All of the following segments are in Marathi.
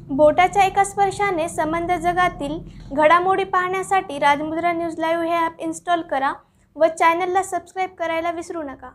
बोटाच्या एका स्पर्शाने संबंध जगातील घडामोडी पाहण्यासाठी राजमुद्रा न्यूज लाईव्ह हे ॲप इन्स्टॉल करा व चॅनलला सबस्क्राईब करायला विसरू नका।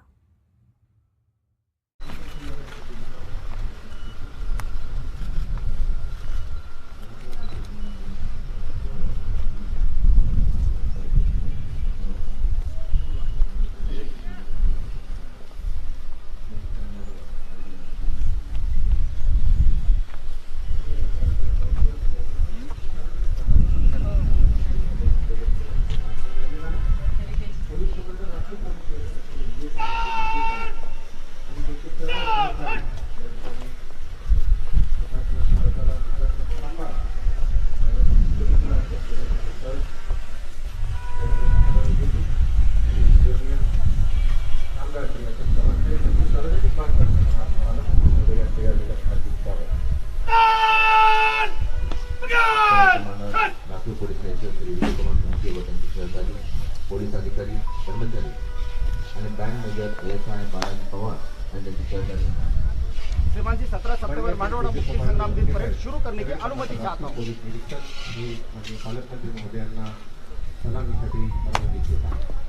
पोलीस अधिकारी कर्मचारी आणि बँक मॅनेजर एएसआय बाळन पवार यांचे सहकारी। श्रीमान जी 17 सितंबर मानवड़ा मुक्ति संग्राम दिन परेड शुरू करने की अनुमति चाहता हूँ। पोलीस निरीक्षक ही माननीय पालकमंत्री महोदयांना सलामीसाठी परवानगी देत आहे।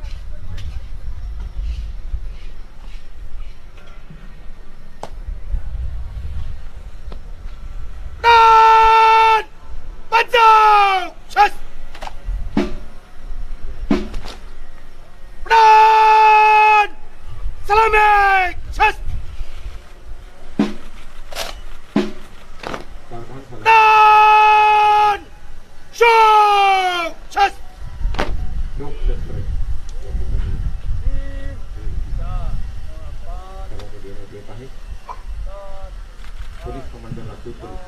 Police commander Raju police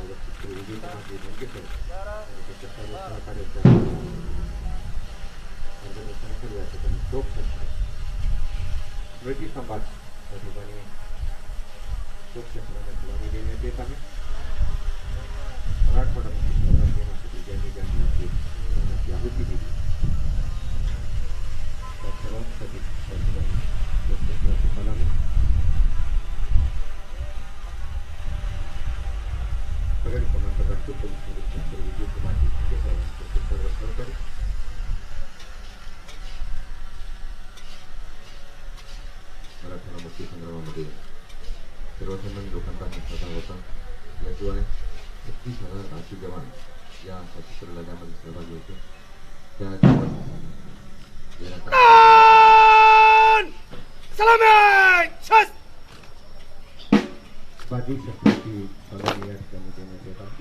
Vijay Kumar यांचे स्मृती संवाद या ठिकाणी शोकक्षेत्राने सलामी देण्यात येत आहे। मराठवाडा मुक्ती संग्राम दिनासाठी ज्यांनी ज्यांनी आहुती दिली त्या सर्वांसाठी शोकक्षेत्राची सलामी। परेड कमांडर राजू पोलीस निरीक्षक विजय कुमार यांचे सर्व सहकारी। मराठवाडा मुक्ती संग्रामामध्ये सर्वसामान्य लोकांचा सहभाग होता। याशिवाय 31,000 राशी जवान या सशस्त्र लढ्यामध्ये सहभागी होते। बाजी शस्त्राची सलामी या ठिकाणी देण्यात येत आहे।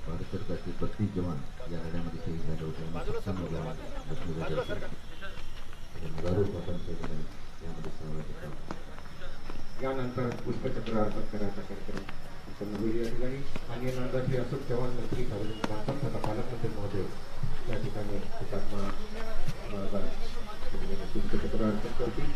भारत सरकारचे 32 जवान या लढ्यामध्ये शहीद झाले होते। हजारो स्वातंत्र्य यामध्ये सहभागी होता। यानंतर पुष्पचक्र अर्पण करायचा कार्यक्रम संपन्न होईल। या ठिकाणी माननीय नामदार श्री अशोक चव्हाण मंत्री सार्वजनिक बांधकाम तथा पालकमंत्री महोदय या ठिकाणी हुतात्मा पुष्पचक्र अर्पण करतील।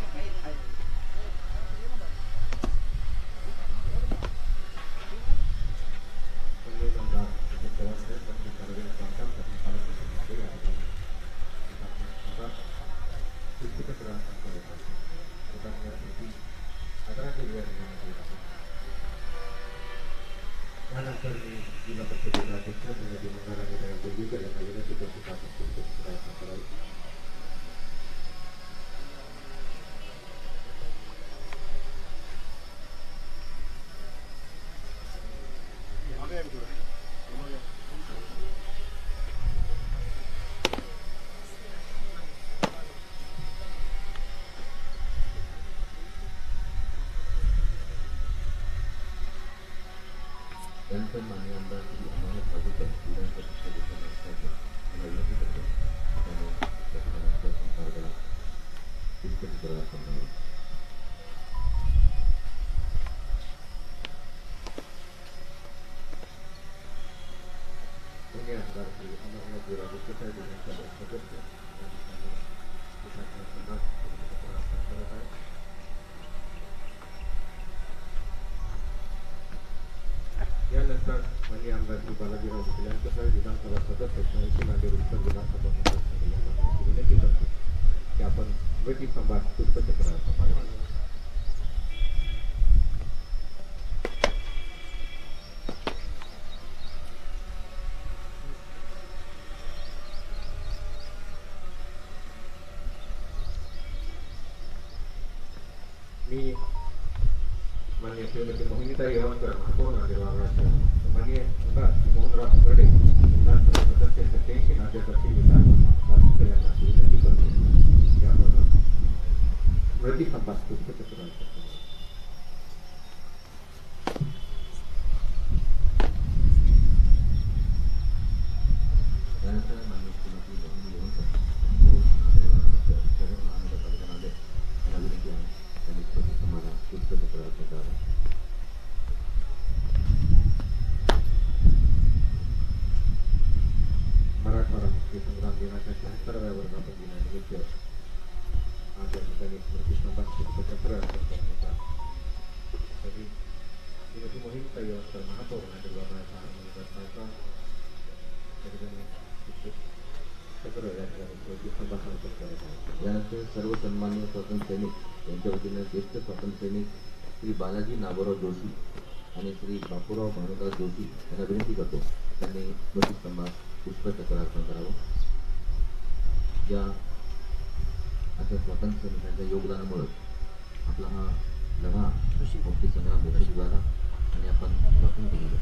यानंतर जिल्हा परिषदेचे अध्यक्ष मंगळाराणी गोलवीकर यांना विनंती करतो की आपण पुष्पचक्र अर्पण करावे। त्यानंतर माननीय आमदार श्री अमरनाथ राजूकर विधान परिषद सदस्य असल्याचे मला विनंती करतो त्याने त्या ठिकाणी संसार्गाला पुष्पचक्र अर्पण करावे। माननीय आमदार श्री अमरनाथ राजूकर साहेब यांच्या सदस्य यानंतर माननीय आमदार श्री बालाजीराव पाटील यांच्यासह विधानसभा सदस्य श्री नांदेड उत्तर विधानसभा मतदारसंघ यांना विनंती करतो की आपण स्मृती संवाद पुष्पचक्र मी माननीय श्रीमती मोहिनीताई येवणकर महापौर नांदेड महाराष्ट्र माननीय आमदार मोहनराव खर्डे विधानसभा सदस्य 87 नांदेडचे विधान वास्तव यांना विनंती करतो की आपण स्मृतिस्तंभास पुष्पचक्र अर्पण करू. त्यानंतर माननीय श्रीमती मोहिनी येवणकर महापौर नांदेड महाराष्ट्र शहर महानगरपालिका नांदेड यांना विनंती आहे त्यांनी स्मृतिस्तंभाला पुष्पचक्र अर्पण करावे. मराठवाडा मुक्ती संग्राम दिनाच्या 76व्या वर्धापन दिनानिमित्त आज या ठिकाणी स्मृतिस्तंभास पुष्पचक्र अर्पण करण्यात आले. तरी श्रीमती मोहिनीताई येवणकर महापौर नांदेड महानगरपालिका या ठिकाणी पुष्पचक्र या ठिकाणी स्मृतिस्तंभास अर्पण करण्यात आले. यानंतर सर्व सन्माननीय स्वातंत्र्य सैनिक यांच्या वतीने ज्येष्ठ स्वातंत्र्य सैनिक श्री बालाजी नागोराव जोशी आणि श्री बापूराव भानुदास जोशी यांना विनंती करतो त्यांनी स्मृतिस्तंभास पुष्पचक्र अर्पण करावं. या अशा स्वातंत्र्य सैनिकांच्या योगदानामुळे आपला हा लढा मुक्तीसंग्राम यशस्वी झाला आणि आपण स्वातंत्र्य दिलं.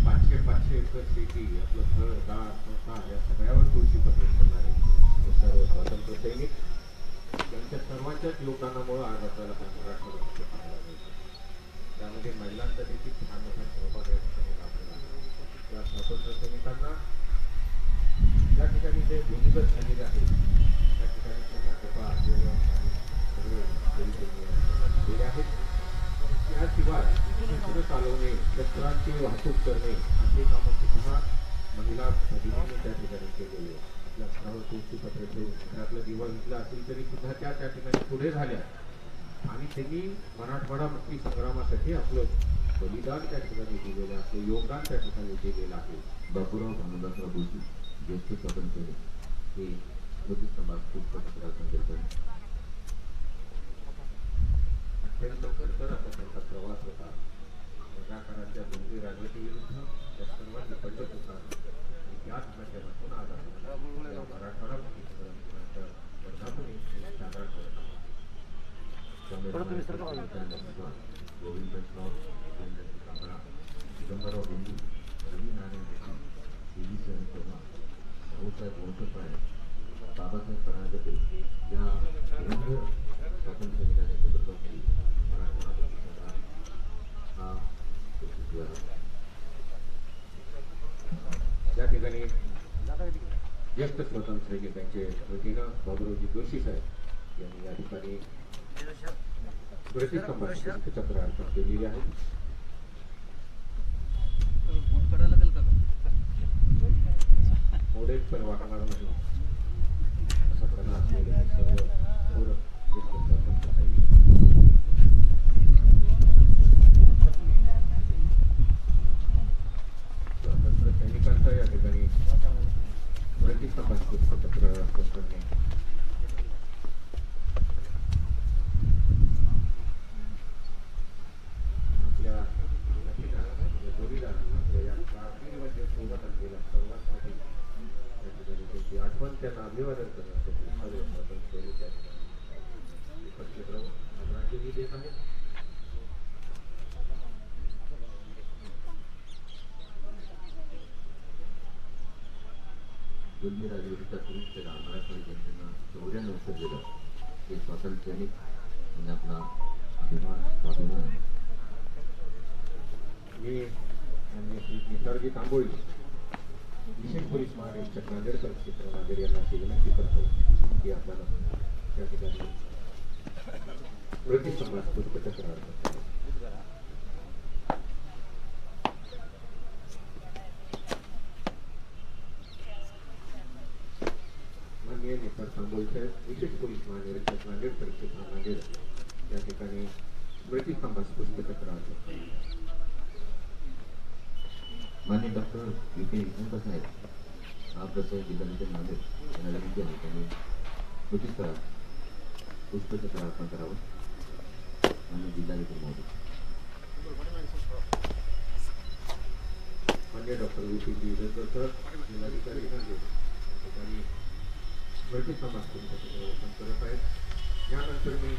500 एकर शेती आपलं घर दार संसार या सगळ्यावर तुळशी पत्र करणारे हे सर्व स्वातंत्र्य सैनिक यांच्या सर्वांच्याच योगदानामुळे आज आपल्याला हा मराठवाडा मुक्ती पाहायला मिळतो. त्यामध्ये महिलांचा देखील फार मोठा सहभाग या ठिकाणी लाभलेला आहे. या स्वातंत्र्य सैनिकांना ज्या ठिकाणी ते भूमिगत झालेले आहेत त्या ठिकाणी त्यांना कपा जेवण आणि सर्व दिलेले आहेत. याशिवाय पुढे चालवणे शस्त्रांची वाहतूक करणे असे कामं सुद्धा महिला भगिनींनी त्या ठिकाणी केलेले. आपल्या घरावर तुळशीपत्र ठेवून घरातला दिवा विकला असेल तरी सुद्धा त्या ठिकाणी पुढे झाल्या आणि त्यांनी मराठवाडा मुक्ती संग्रामासाठी आपलं बलिदान त्या ठिकाणी दिलेलं आपलं योगदान त्या ठिकाणी दिलेलं आहे. बापूराव भानुदासराव जोशी ज्येष्ठ स्वातंत्र्य सैनिक हे स्मृतिस्तंभास पुष्पचक्र अर्पण करतात. अत्यंत खडतर असा त्यांचा प्रवास होता. रजाकारांच्या दोन्ही राजवटीविरुद्ध त्या सर्वांनी पडत होता. याच माध्यमातून आज आपण या मराठवाडा मुक्ती संग्राम दिनाच्या वर्धापनी साजरा करत आहोत. गोविंद कांबळा चिदंबरराव बिंदू रवी नारायण रेड्डी देवी शरण शर्मा भाऊसाहेब वंशपाळे बाबासाहेब परांजपे या धुरंधर स्वातंत्र्य सैनिकांच्या नेतृत्वाखाली मराठवाडा मुक्ती संग्राम हा यशस्वी झाला. या ठिकाणी ज्येष्ठ स्वातंत्र्य सैनिकांचे वतीनं बाबुरावजी जोशी साहेब यांनी या ठिकाणी स्मृतिस्तंभास पुष्पचक्र अर्पण केलेले आहे. मोडेल पण वाटणार नाही असा त्यांना असलेले सर्व थोर ज्येष्ठ स्वातंत्र्य सैनिक स्वातंत्र्य सैनिकांचा या ठिकाणी स्मृतिस्तंभास पुष्पचक्र अर्पण करणे आठवण त्यांना अभिवादन करण्यासाठी सर्व स्वातंत्र्य सैनिक या ठिकाणी उपस्थित राहून आदरांजली देत आहेत. जुलमी राजवटीच्या सुरक्षेला मराठवाडी जनतेनं शौर्यानं उत्तर दिलं. हे स्वातंत्र्य सैनिक म्हणजे आपला अभिमान स्वाभिमान. मी आणि श्री निसर्गी तांबोळी विशेष पोलीस महानिरीक्षक नांदेडकर क्षेत्र नांदेड यांना अशी विनंती करतो की आपण त्या ठिकाणी स्मृतिस्तंभास पुष्पचक्र अर्पण करावे. माननीय निसर्ग तांबोळीचे विशेष पोलीस महानिरीक्षक नांदेडकर क्षेत्र नांदेड या ठिकाणी स्मृतिस्तंभास पुष्पचक्र अर्पण करावे. मान्य डॉक्टर वी के विजयंकर साहेब महाप्रसाद जिल्हाधिकारी नांदेड यांना विनंती आहे त्यांनी स्मृतिस्थळास पुष्पचक्र अर्पण करावं. मान्य जिल्हाधिकारी महोदय. मान्य डॉक्टर वी के विजयंकर सर जिल्हाधिकारी नांदेड या ठिकाणी स्मृतिस्तंभास पुष्पचक्र अर्पण करत आहेत. यानंतर मी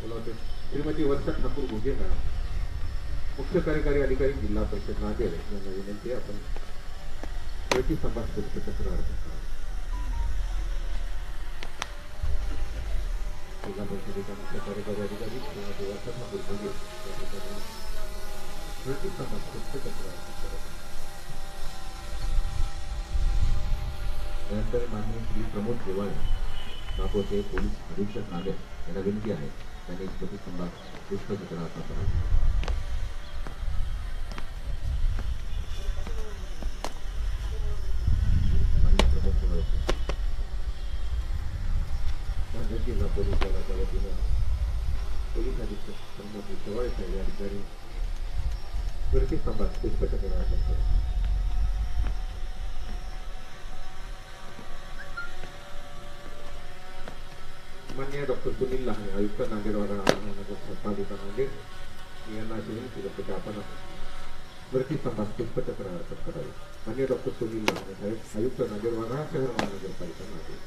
मला वाटते श्रीमती वर्षा ठाकूर घुगे मॅडम, मुख्य कार्यकारी अधिकारी जिल्हा परिषद नांदेड यांना विनंती आहे आपण प्रति संवाद पुष्पचक्र अर्पण करा. जिल्हा परिषदेच्या मुख्य कार्यकारी अधिकारी श्रीमती वर्षा ठाकूर घुगे या ठिकाणी प्रति संवाद पुष्पचक्र अर्पण करा. त्यानंतर माननीय श्री प्रमोद देवाळे नागपूरचे पोलीस अधीक्षक नांदेड यांना विनंती आहे त्यांनी प्रतिस्तंभात पुष्पचक्र अर्पण करावे. माननीय प्रमोद देवाळे नांदेड जिल्हा पोलीस दलाच्या वतीनं पोलीस अधीक्षक प्रमोद देवाळे साहेब या ठिकाणी प्रति संवाद पुष्पचक्र अर्पण करा. माननीय डॉक्टर सुनील लहाने आयुक्त नांदेड वाडा महानगर संपादिका नांदेड यांना अशी विनंती करतो की आपण प्रति संवाद पुष्पचक्र अर्पण करावे. माननीय डॉक्टर सुनील लहाने साहेब आयुक्त नांदेड वाडा शहर महानगरपालिका नांदेड.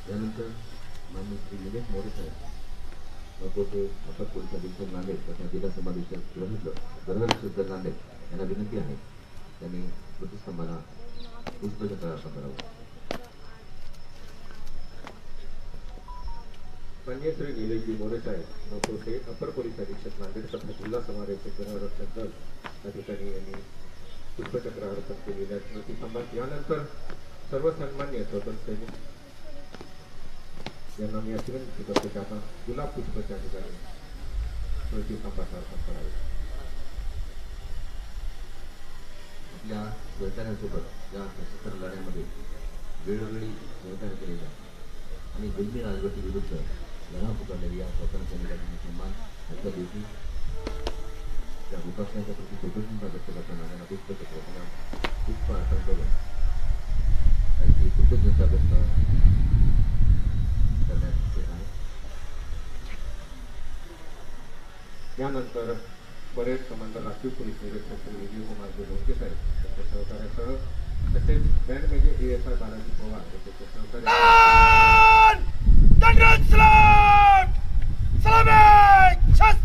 त्यानंतर माननीय श्री निलेश मोरे साहेब नागपूरचे अपर पोलीस अधीक्षक नांदेड तथा जिल्हा समादेशक गृह नांदेड यांना विनंती आहे त्यांनी प्रतिस्तंभाला पुष्पचक्र अर्पण करावं. माननीय श्री निलेशजी मोरे साहेब नागपूरचे अपर पोलीस अधीक्षक नांदेड तथा जिल्हा समादेशक गृहरक्षक दल या ठिकाणी यांनी पुष्पचक्र अर्पण केलेल्या स्मृती संवाद. यानंतर सर्व सन्मान्य स्वातंत्र्य सैनिक यांना मी अशी विनंती करतो की आपण गुलाब पुष्पाच्या ठिकाणी स्मृती संवाद अर्पण करावे. आपल्या सहकार्यांसोबत या सशस्त्र लढ्यामध्ये वेळोवेळी सहकार्य केलेल्या आणि जुलमी राजवटी विरुद्ध लढा पुकारलेली या स्वातंत्र्य सैनिकांचे सन्मान आजच्या दिवशी त्या हुतात्म्यांच्या प्रति कृतज्ञता व्यक्त करताना त्यांना पुष्पचक्र पुष्प अर्पण करून त्यांची कृतज्ञता व्यक्त करण्यात येत आहे. यानंतर परेड कमांडर राखीव पोलीस निरीक्षक श्री विजय कुमार जोडके साहेब त्यांच्या सहकार्यासह तसेच band major ASI Balaji Pawar व त्याच्या सहकार्य जनरल सलाम सलामी छस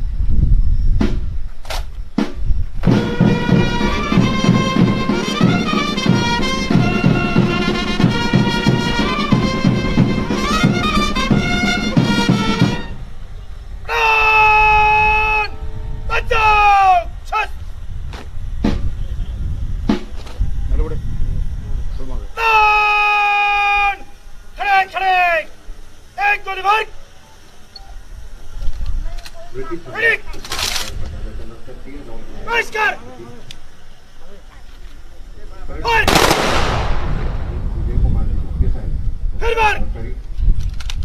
विजय कुमार जोडके साहेब सहकारी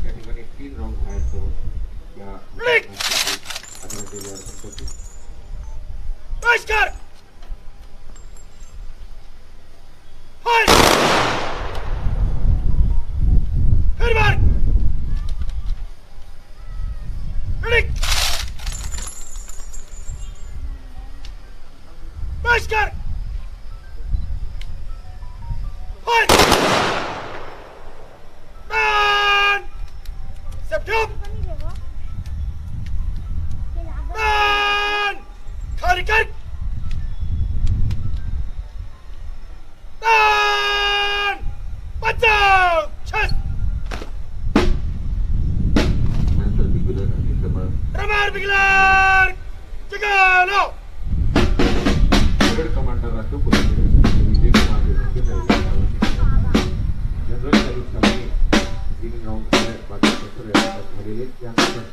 या ठिकाणी 3 राऊंड फायर करून या आदरांजली अर्पण करतो. त्यानंतर दिग्विजय आणि परेड कमांडर राखीव पोलीस निरीक्षक श्री विजय कुमार जोडके साहेब जनरल सॅल्यूट सलामी 3 राऊंड फायर बाकी शस्त्र या ठिकाणी झालेले. यानंतर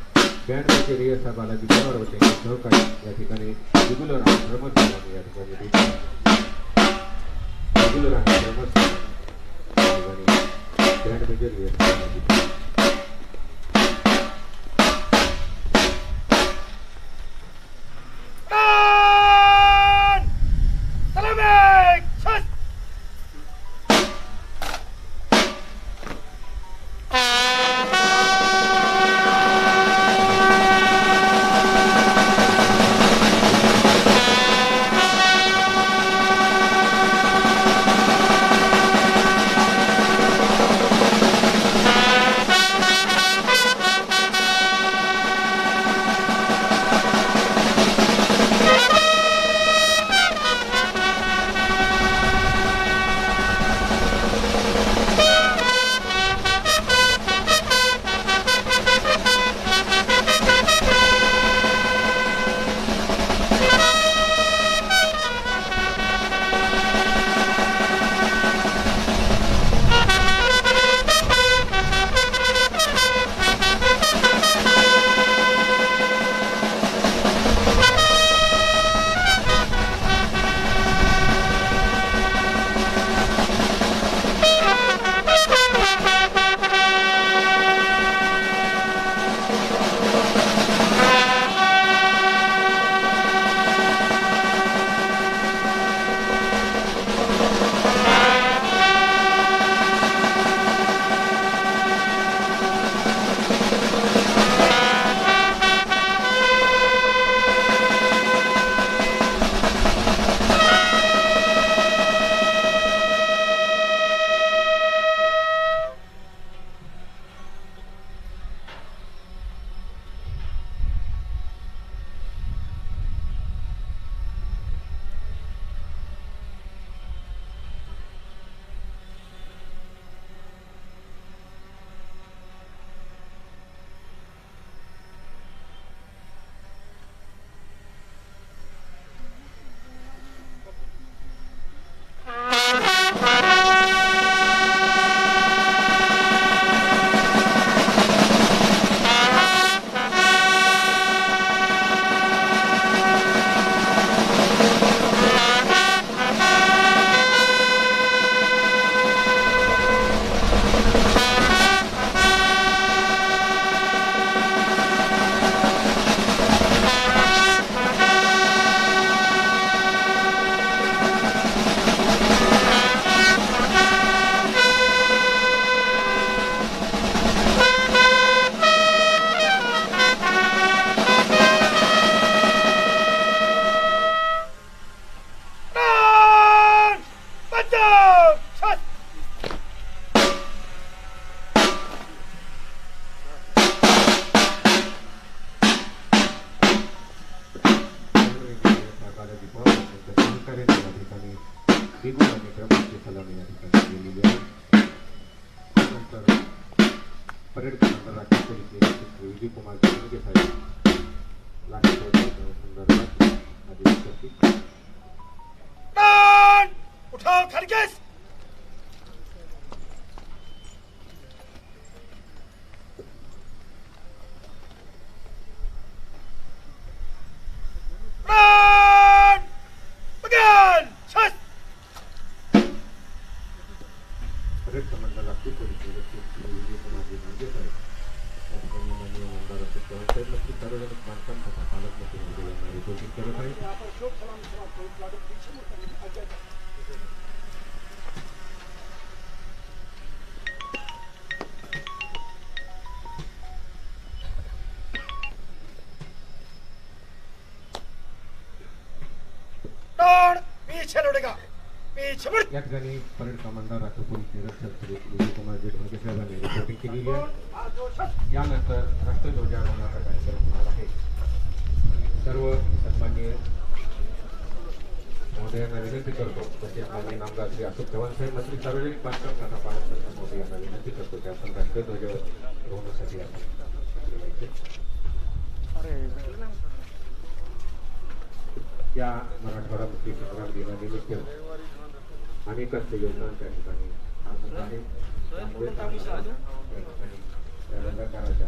band major ASI Balaji Pawar व त्यांचे सहकारी या ठिकाणी रेग्युलर आणि ब्रह्मस या ठिकाणी रेग्युलर आणि ब्रह्मस या ठिकाणी band major ASI Balaji Pawar. Parade commander राखीव पोलीस निरीक्षक श्री विजय कुमार जोंगे साहेब लाठी संदर्भात आदेश करतील. उठाओ खरगेश. परेड कमांडर राखीव पोलीस निरीक्षक श्री विजय कुमार जोंगे साहेब या ठिकाणी माननीय आमदार अशोक चव्हाण साहेब नक्की सार्वजनिक बांधकाम तथा पालकमंत्री महोदय यांना रिपोर्टिंग करत आहेत. पीछे लौटेगा. पीछे मुड़. या ठिकाणी परेड कमांडर राखीव पोलीस निरीक्षक श्री विजय कुमार जोंगे साहेबांनी रिपोर्टिंग केलेली आहे. यानंतर राष्ट्रध्वजारोहणाचा कार्यक्रम होणार आहे. सर्व सन्माननीय महोदयांना विनंती करतो, तसेच माननीय नामदार श्री अशोक चव्हाण साहेब मंत्री सार्वजनिक बांधकाम तथा पालकमंत्री महोदयांना विनंती करतो की आपण राष्ट्रध्वजारोहणासाठी या मराठवाडा मुक्ती संग्राम दिनानिमित्त अनेकांचे योगदान त्या ठिकाणी सांगत आहे. त्यामुळे त्या ठिकाणी त्या रंगकाराच्या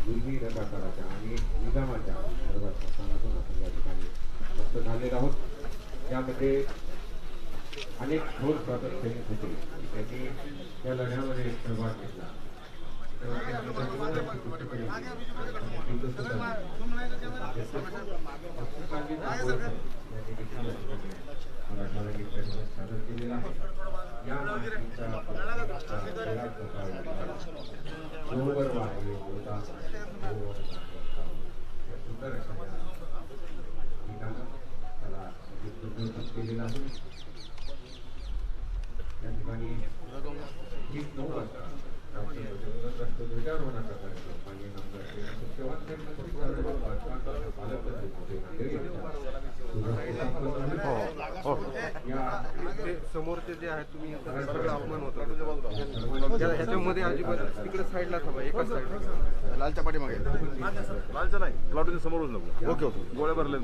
दुर्मी रंगकाराच्या आणि निजामाच्या सर्व संस्थानातून आपण या ठिकाणी मस्त झालेलो आहोत. यामध्ये अनेक थोर स्वातंत्र्य सैनिक होते, त्यांनी या लढ्यामध्ये सहभाग घेतला. सादर केलेला आहे. या केलेला आहे. या ठिकाणी 9 वाजता राष्ट्रध्वजारोहणाचा कार्यक्रम माननीय नामदार श्री अशोक चव्हाण साहेब मंत्री सार्वजनिक बांधकाम तथा पालकमंत्री महोदय समोरचे जे आहेत तुम्ही अपमान होता ह्याच्यामध्ये अजिबात तिकडे साईडला थांबा. एकाच साईडला लालच्या पाठीमागे. लालच्या नाही, प्लॉटच्या समोरच नको. Okay okay. गोळ्या भरले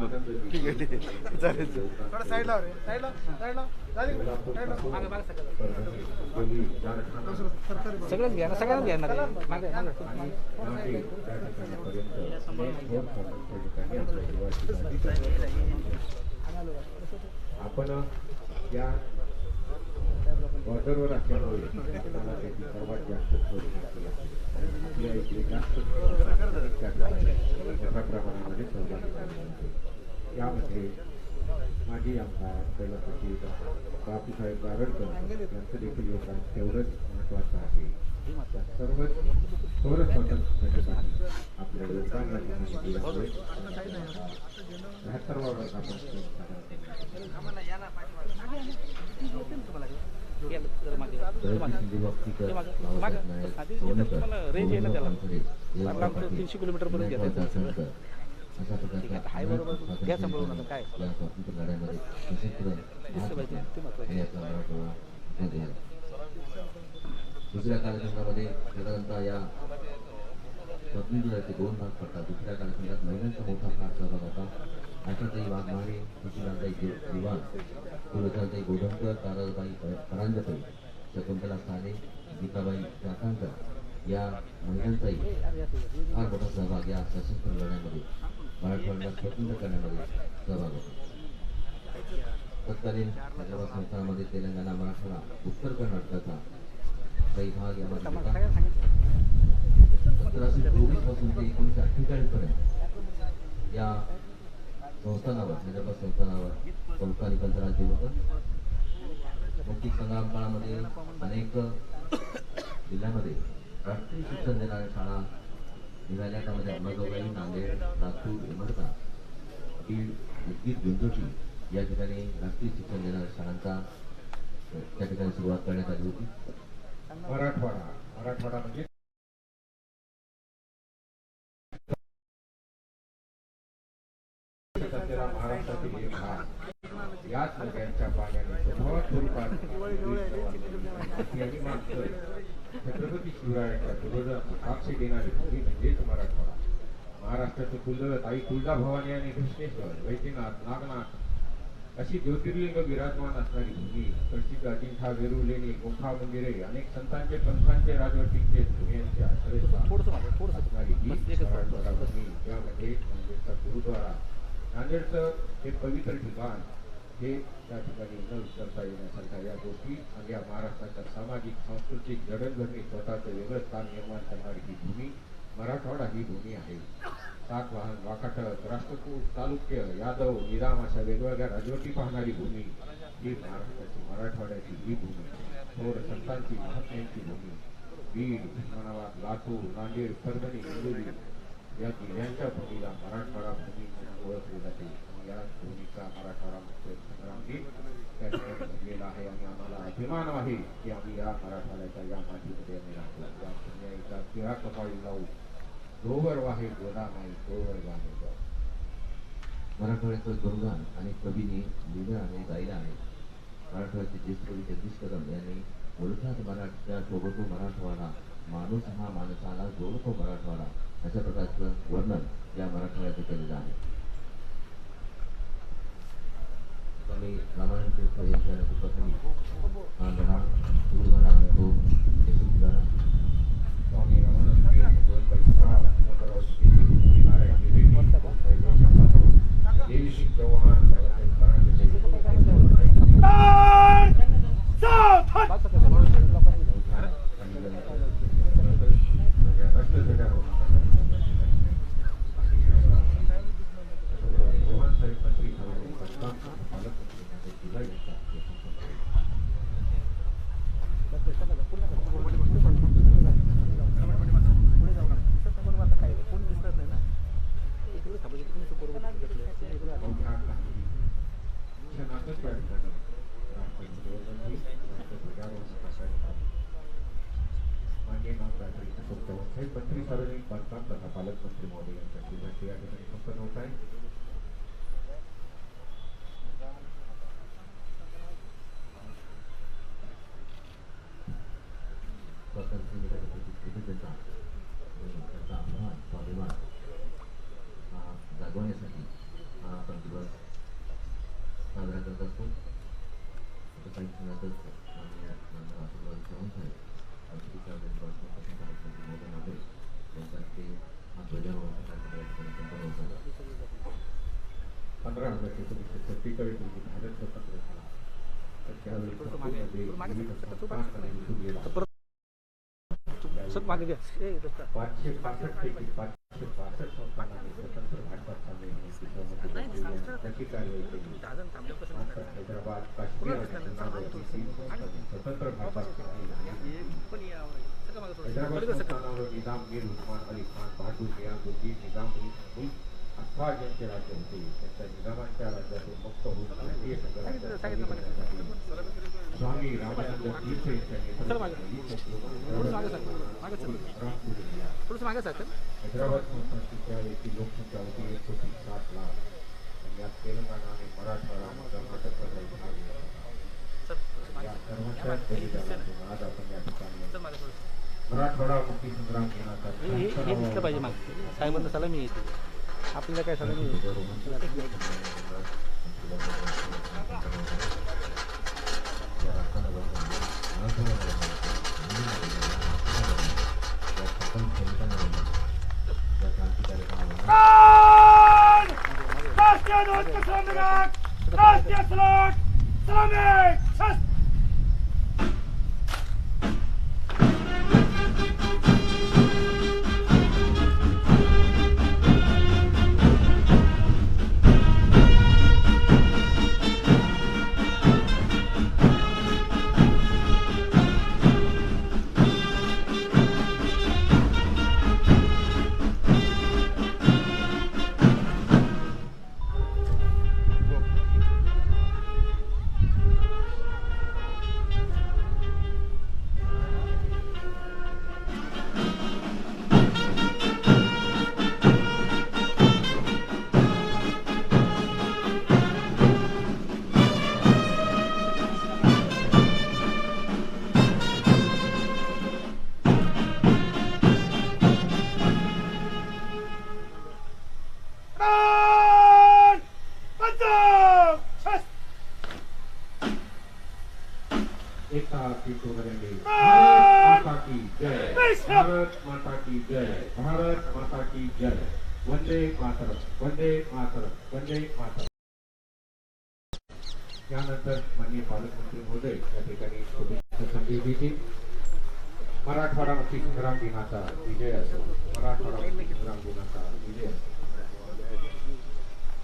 ठीक आहे ठीक आहे चालेल. थोडं साईडला साईडला साईडला सगळंच घ्या ना, सगळ्यांना घ्या ना. आपण या बॉर्डरवर असल्यामुळे त्याची सर्वात जास्त आपल्या इकडे जास्त मोठ्या प्रमाणामध्ये सहभागी झाले. यामध्ये माजी आमदार कैलासवासी बापूसाहेब बारडकर यांचं देखील योगदान तेवढंच महत्त्वाचं आहे. त्या सर्वच थोर स्वातंत्र्यासाठी आपल्या योगदानाची माहिती दिल्यामुळे 73वा वर्ष आपण $300 किलोमीटर पर्यंत घेतात. अशा प्रकारचा हाय बरोबर घ्या सांभाळून आता काय या स्वातंत्र्य लढ्यामध्ये दुसऱ्या कालखंडामध्ये साधारणतः या स्वातंत्र्य लढ्याचे 2 भाग पडतात. दुसऱ्या कालखंडात महिलांचा मोठा फार सहभाग होता. आशाताई वाघमारे, सुशीलाताई दिवाण, तुळजाताई गोधनकर, ताराबाई परांजपे, शकुंतला साने, गीताबाई जातांकर या महिलांचाही फार मोठा सहभाग या सशस्त्र लढ्यामध्ये मराठवाड्याला स्वतंत्र करण्यामध्ये सहभाग होता. तत्कालीन हैदराबाद संस्थानामध्ये तेलंगणा, मराठवाडा, उत्तर कर्नाटकाचा काही भाग यामध्ये होता. 1724 पासून ते 1948 पर्यंत या संस्थानावर, हैदराबाद संस्थानावर संस्थानिकांचं राज्य होतं. मुक्ती संग्राम काळामध्ये अनेक जिल्ह्यामध्ये राष्ट्रीय शिक्षण देणाऱ्या शाळा निघाल्या. त्यामध्ये अंबाजोगाई, नांदेड, लातूर, उमरगा, बीड, उदगीर, गुंजोटी या ठिकाणी राष्ट्रीय शिक्षण देणाऱ्या शाळांचा त्या ठिकाणी सुरुवात करण्यात आली होती. मराठवाडा म्हणजे महाराष्ट्रातील एक भाग याच नद्यांच्या पाण्याने स्वरूपात छत्रपती शिवरायाच्या दुर्गम साक्षी देणारी भूमी म्हणजेच मराठवाडा. महाराष्ट्राचं कुलदैवत आई तुळजाभवानी आणि कृष्णेश्वर, वैद्यनाथ, नागनाथ अशी ज्योतिर्लिंग विराजमान असणारी भूमी, प्रसिद्ध अजिंठा, वेरूळ लेणी, गुंफा मंदिरे, अनेक संतांचे पंथांचे राजवटींचे भूमीयांचे आश्रयस्थान थोडंसं मागे, थोडंसं. असणारी ही बस एकच मराठवाडा भूमी, यामध्ये नांदेडचा गुरुद्वारा, नांदेडचं हे पवित्र ठिकाण, हे या ठिकाणी न विसरता येण्यासारख्या या गोष्टी आणि या महाराष्ट्राच्या सामाजिक सांस्कृतिक जडणघडणी स्वतःचं वेगळं स्थान निर्माण करणारी ही भूमी मराठवाडा ही भूमी आहे. सातवाहन, वाकाटक, राष्ट्रकूट, चालुक्य, यादव, निजाम अशा वेगवेगळ्या राजवटी पाहणारी भूमी ही महाराष्ट्राची मराठवाड्याची ही भूमी. थोर संतांची, महात्म्यांची भूमी. बीड, उस्मानाबाद, लातूर, नांदेड, परभणी, हिंगोली या जिल्ह्यांच्या भूमीला मराठवाडा भूमी म्हणून ओळखले जाते. आणि या भूमीचा मराठवाडा मुक्त संग्राम दिन त्या ठिकाणी घडलेला आहे आणि आम्हाला अभिमान आहे की आम्ही या मराठवाड्याच्या या मातीमध्ये आम्ही राहतो. या पुण्याईचा तिळा कपाळी लावू, जोवर वाहे गोदा नाही तोवर गाणे गाऊ. मराठवाड्याचं गुणगान आणि कवीने लिहिलं आणि गायलं आहे. मराठवाड्याचे ज्येष्ठ कवी जगदीश कदम यांनी मुलखात मराठा शोभतो मराठवाडा, माणूस हा माणसाला जोडतो मराठवाडा अशा प्रकारचं वर्णन या मराठवाड्याचं केलेलं आहे. स्वामी रामानंद तीर्थ यांच्या नेतृत्वाखाली हा लढा सुरू झाला आणि तो यशस्वी झाला. स्वामी रामानंद तीर्थ, गोविंदभाई साळ, हिमंतराव शेती, नारायण रेड्डी, गोविंदभाई वैशंपात्र, देवीसिंग चव्हाण, बाळासाहेब परांजपे, मंत्री सार्वजनिक बांधकाम तथा पालकमंत्री महोदय यांच्या या ठिकाणी संपन्न होत आहे. स्वाभिमान जागवण्यासाठी हा आपण दिवस साजरा करत असतो. काही क्षणातच हा ध्वजारोहण संपन्न होत आहे. 15,1947 रोजी भारत स्वतंत्र झाला. तर त्यावेळी संपूर्ण देश विविध संस्थांमध्ये विखुरलेला गेला. सर मागे घ्या. 565 पैकी 562 संस्थांनी स्वतंत्र भारतात सामील त्याची कारवाई केली. मात्र हैदराबाद, काश्मीर आणि जुनागड ही 3 संस्थांनी स्वतंत्र भारतात हैदराबाद संस्थानावर निजाम मीर उस्मान अली खान, बहादूर नियाजुद्दीन निजाम मुल्क अफवाज यांचे राज्य होते. त्यांच्या निजामांच्या राज्यातून मुक्त होऊन भारतीय संघराज्यात स्वामी रामानंद तीर्थ यांच्या नेतृत्वाखाली हैदराबाद संस्थानची त्यावेळी लोकसंख्या होती 1,60,00,000 आणि यात तेलंगणा आणि मराठवाडा, कर्नाटक या सर्वांच्या बलिदानातून आज आपण या ठिकाणी मराठवाडा मुक्ती संग्राम हे दिसलं पाहिजे मागे. साहेबांना सलामी येते, आपल्याला काय सलामी येते. राष्ट्रीय सलामी चिंटू करेंगे। भारत माता की जय, भारत माता की जय, भारत माता की जय। वंदे मातरम, वंदे मातरम, वंदे मातरम। यानंतर माननीय पालकमंत्री महोदय या ठिकाणी शुभेच्छा संदेश देतील। मराठवाडा मुक्ती संग्राम दिनाचा विजय असो, मराठवाडा मुक्ती संग्राम दिनाचा विजय असो।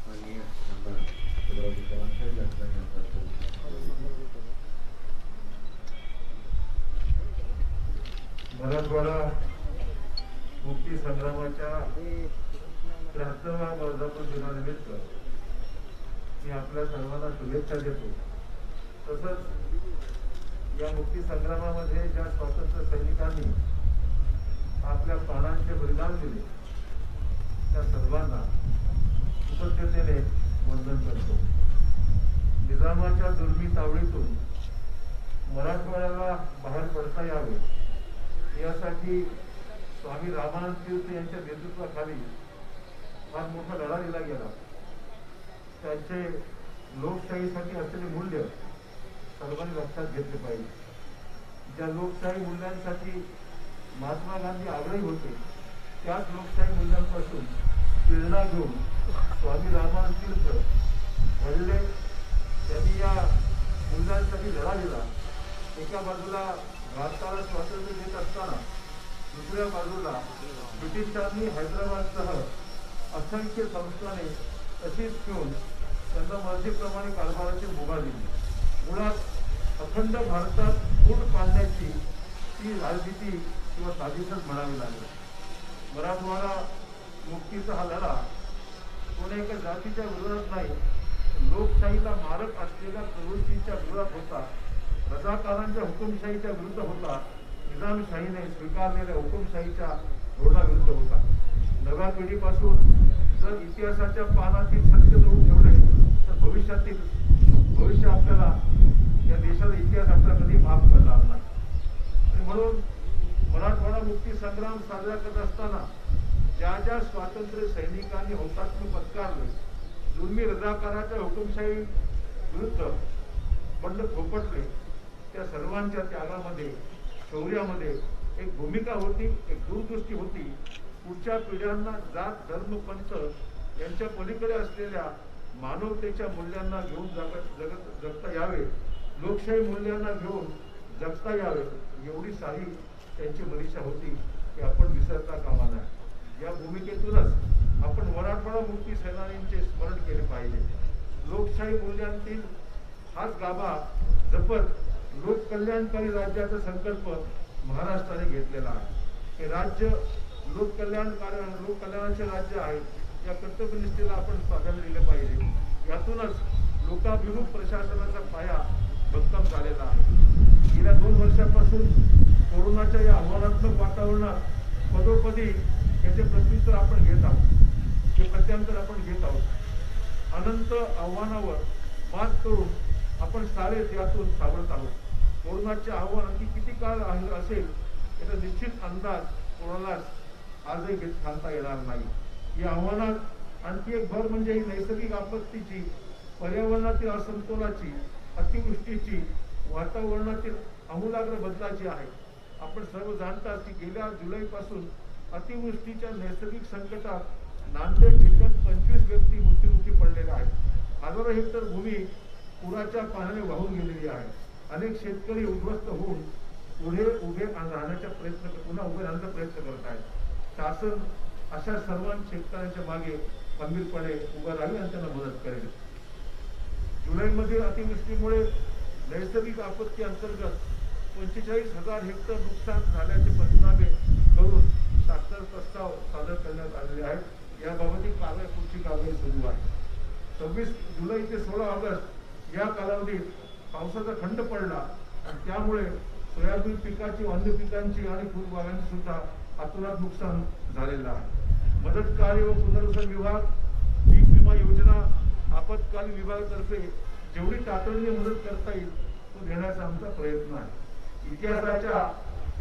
माननीय आमदार छत्रपती चव्हाण साहेब यांचा मराठवाडा मुक्ती संग्रामाच्या 73व्या वर्धापन दिनानिमित्त मी आपल्या सर्वांना शुभेच्छा देतो। तसंच या मुक्ती संग्रामामध्ये ज्या स्वातंत्र्य सैनिकांनी आपल्या प्राणांचे बलिदान दिले त्या सर्वांना कृतज्ञतेने वंदन करतो। निजामाच्या जुलमी तावडीतून मराठवाड्याला बाहेर पडता यावे यासाठी स्वामी रामानंद तीर्थ यांच्या नेतृत्वाखाली फार मोठा लढा दिला गेला। त्याचे लोकशाहीसाठी असलेले मूल्य सर्वांनी लक्षात घेतले पाहिजे। ज्या लोकशाही मूल्यांसाठी महात्मा गांधी आग्रही होते त्याच लोकशाही मूल्यांपासून प्रेरणा घेऊन स्वामी रामानंद तीर्थ वडले त्यांनी या मूल्यांसाठी लढा दिला। एका बाजूला भारताला स्वातंत्र्य देत असताना दुसऱ्या बाजूला ब्रिटिशांनी हैदराबादसह असंख्य संस्थाने तशीच ठेवून त्यांना मर्जीप्रमाणे कारभाराची मुभा दिली। मुळात अखंड भारतात फूट पाडण्याची ती राजनीती किंवा साजिशच म्हणावी लागली। मराठवाडा मुक्तीचा हा लढा कोणा एका जातीच्या विरोधात नाही, लोकशाहीला मारक असलेल्या प्रवृत्तीच्या विरोधात होता, रजाकारांच्या हुकुमशाहीच्या विरुद्ध होता, निजामशाहीने स्वीकारलेल्या हुकुमशाहीच्या धोरणाविरुद्ध होता। नव्या पिढीपासून जर इतिहासाच्या पानातील सत्य जोडून ठेवले तर भविष्य आपल्याला या देशाचा इतिहास आपल्याला कधी माफ करणार नाही। आणि म्हणून मराठवाडा मुक्ती संग्राम साजरा करत असताना ज्या ज्या स्वातंत्र्य सैनिकांनी हुतात्म्य पत्करले, जुलमी रजाकाराच्या हुकुमशाही विरुद्ध बंड थोपटले, त्या सर्वांच्या त्यागामध्ये शौर्यामध्ये एक भूमिका होती, एक दूरदृष्टी होती। पुढच्या पिढ्यांना जात धर्म पंथ यांच्या पलीकडे असलेल्या मानवतेच्या मूल्यांना घेऊन जगता यावे, लोकशाही मूल्यांना घेऊन जगता यावे एवढी सारी त्यांची मनीषा होती की आपण विसरता कामा नये। या भूमिकेतूनच आपण मराठवाडा मुक्ती सेनानींचे स्मरण केले पाहिजे। लोकशाही मूल्यांतील हाच गाभा जपत लोककल्याणकारी राज्याचा संकल्प महाराष्ट्राने घेतलेला आहे। हे राज्य लोककल्याणाचे राज्य आहे। या कर्तव्यनिष्ठेला आपण प्राधान्य दिले पाहिजे। यातूनच लोकाभिमुख प्रशासनाचा पाया भक्कम झालेला आहे। गेल्या 2 वर्षापासून कोरोनाच्या या आव्हानात्मक वातावरणात पदोपदी याचे प्रत्युत्तर आपण घेत आहोत, हे प्रत्यांतर आपण घेत आहोत। अनंत आव्हानावर मात करून आपण सारे त्यातून सावरत आहोत। कोरोनाचे आव्हान आणखी किती काळ असेल याचा निश्चित अंदाज कोणालाच आजही सांगता येणार नाही। या आव्हानात आणखी एक भर म्हणजे ही नैसर्गिक आपत्तीची, पर्यावरणातील असमतोलाची, अतिवृष्टीची, वातावरणातील आमूलाग्र बदलाची आहे। आपण सर्व जाणतात की गेल्या जुलैपासून अतिवृष्टीच्या नैसर्गिक संकटात नांदेड जिल्ह्यात 25 व्यक्ती मृत्युमुखी पडलेल्या आहेत। हजारो हेक्टर भूमी पुराच्या पाण्याने वाहून गेलेली आहे। अनेक शेतकरी उद्ध्वस्त होऊन पुन्हा उभे राहण्याचा प्रयत्न करत आहेत। शासन अशा सर्व शेतकऱ्यांच्या मागे खंबीरपणे उभं राहील आणि त्यांना मदत करेल। जुलैमध्ये अतिवृष्टीमुळे नैसर्गिक आपत्ती अंतर्गत 45,000 हेक्टर नुकसान झाल्याचे पंचनामे करून शासन प्रस्ताव सादर करण्यात आलेले आहेत। याबाबत पुढची कारवाई सुरू आहे। 26 जुलै ते 16 ऑगस्ट या कालावधीत पावसाचा खंड पडला आणि त्यामुळे सोयाबीन पिकाची, अन्य पिकांची आणि फुलबागांची सुद्धा अतोनात नुकसान झालेलं आहे। मदत कार्य व पुनर्वसन विभाग, पीक विमा योजना, आपत्कालीन विभागातर्फे जेवढी तातडीने मदत करता येईल तो देण्याचा आमचा प्रयत्न आहे। इतिहासाच्या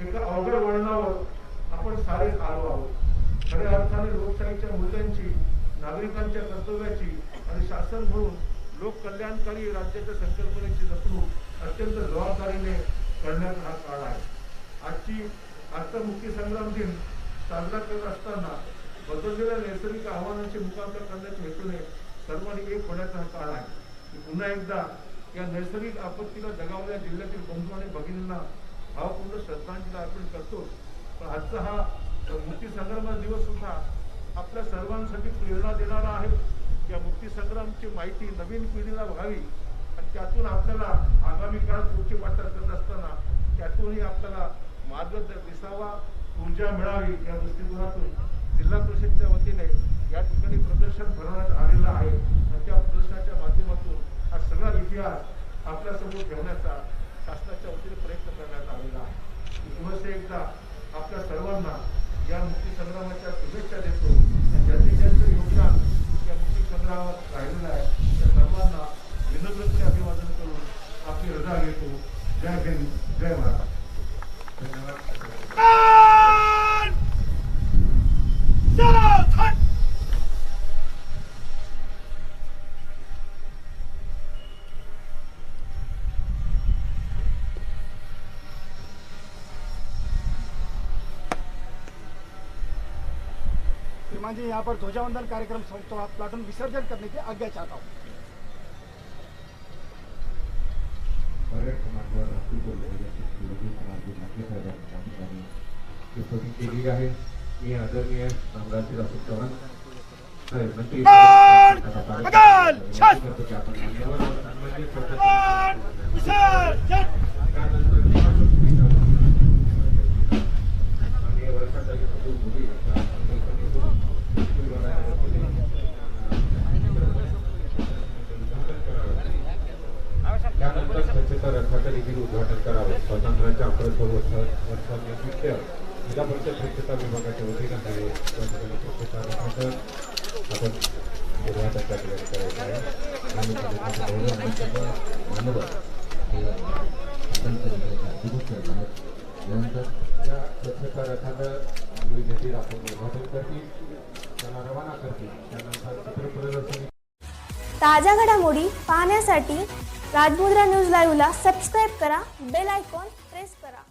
एका अवघड वळणावर आपण सारे आलो आहोत। खऱ्या अर्थाने लोकशाहीच्या मूल्यांची, नागरिकांच्या कर्तव्याची आणि शासन म्हणून लोक कल्याणकारी राज्याच्या संकल्पनेची जपणूक अत्यंत जबाबदारीने करण्याचा हा काळ आहे. आजचा मुक्तीसंग्राम दिन साजरा करत असताना बदललेल्या नैसर्गिक आव्हानांचे मुकाबला करण्याच्या हेतूने सर्वांनी एक होण्याचा हा काळ आहे. मी पुन्हा एकदा या नैसर्गिक आपत्तीला दगावलेल्या जिल्ह्यातील बंधू आणि भगिनींना भावपूर्ण श्रद्धांजली अर्पण करतो. पण आजचा हा मुक्तीसंग्रामाचा दिवस सुद्धा आपल्या सर्वांसाठी प्रेरणा देणारा आहे. या मुक्तीसंग्रामची माहिती नवीन पिढीला व्हावी आणि त्यातून आपल्याला आगामी काळात पुढची वाटचाल करत असताना त्यातूनही आपल्याला मार्ग दिसावा, ऊर्जा मिळावी या दृष्टिकोनातून जिल्हा परिषदच्या वतीने या ठिकाणी प्रदर्शन भरवण्यात आलेलं आहे. आणि त्या प्रदर्शनाच्या माध्यमातून हा सगळा इतिहास आपल्यासमोर ठेवण्याचा शासनाच्या वतीने प्रयत्न करण्यात आलेला आहे. पुन्हा एकदा आपल्या सर्वांना या मुक्तीसंग्रामाच्या शुभेच्छा देतो. ज्यांनी ज्यांचं योगदान या मुक्तीसंग्रामात राहिलेलं आहे त्या सर्वांना विनम्रपणे अभिवादन करून आपली रजा घेतो. जय हिंद, जय महाराष्ट्र. श्रीमान जी, यहाँ पर ध्वजावंदन कार्यक्रम तो आप प्लाटून विसर्जन करने की आज्ञा चाहता हूँ. परेड कमांडर राहुल गोलवे समाजी नाट्य साहेबांनी उपस्थित केलेली आहे. मी आदरणीय नामदार अशोक चव्हाण साहेब मंत्री करतो की आपण मान्यवर त्यानंतर स्वच्छता रथाचं देखील उद्घाटन करावं. स्वातंत्र्याच्या 11व्या वर्षानिमित्त जिल्हा परिषद स्वच्छता विभागाच्या वतीनं स्वच्छता रथाचं आपण उद्घाटन करायचं आहे. आणि मान्यवर हे आपण अभिमुख करत आहेत. यानंतर या स्वच्छता रथाचं विजेते आपण उद्घाटन करतील, त्याला रवाना करतील. त्यानंतर चित्रप्रदर्शनी. ताज्या घडामोडी पाहण्यासाठी राजमुद्रा न्यूज लाईव्हला सबस्क्राईब करा, बेल आयकॉन प्रेस करा.